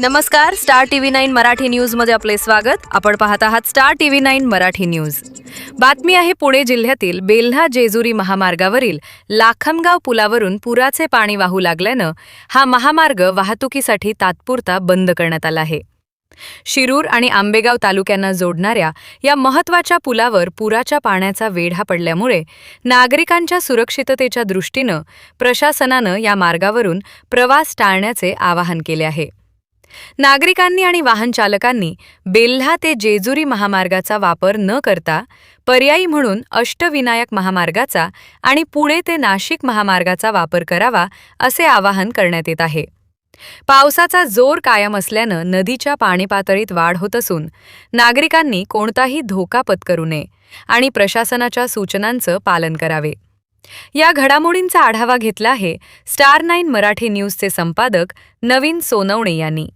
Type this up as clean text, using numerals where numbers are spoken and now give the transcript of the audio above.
नमस्कार, star TV 9 Marathi news मध्ये आपले स्वागत। आपण पाहत आहात स्टार टीव्ही 9 मराठी न्यूज। बातमी आहे पुणे जिल्ह्यातील बेल्हा जेजुरी महामार्गावरील लाखमगाव पुलावरून पुराचे पाणी वाहू लागल्यानं हा महामार्ग वाहतुकीसाठी तात्पुरता बंद करण्यात आला आहे। शिरूर आणि आंबेगाव तालुक्यांना जोडणाऱ्या या महत्त्वाच्या पुलावर पुराच्या पाण्याचा वेढा पडल्यामुळे नागरिकांच्या सुरक्षिततेच्या दृष्टीनं प्रशासनानं या मार्गावरून प्रवास टाळण्याचे आवाहन केले आहे। नागरिकांनी आणि वाहन चालकांनी बेल्हा ते जेजुरी महामार्गाचा वापर न करता पर्यायी म्हणून अष्टविनायक महामार्गाचा आणि पुणे ते नाशिक महामार्गाचा वापर करावा असे आवाहन करण्यात येत आहे। पावसाचा जोर कायम असल्यानं नदीच्या पाणी पातळीत वाढ होत असून नागरिकांनी कोणताही धोका पत्करू नये आणि प्रशासनाच्या सूचनांचं पालन करावे। या घडामोडींचा आढावा घेतला आहे स्टार 9 मराठी न्यूजचे संपादक नवीन सोनवणे यांनी।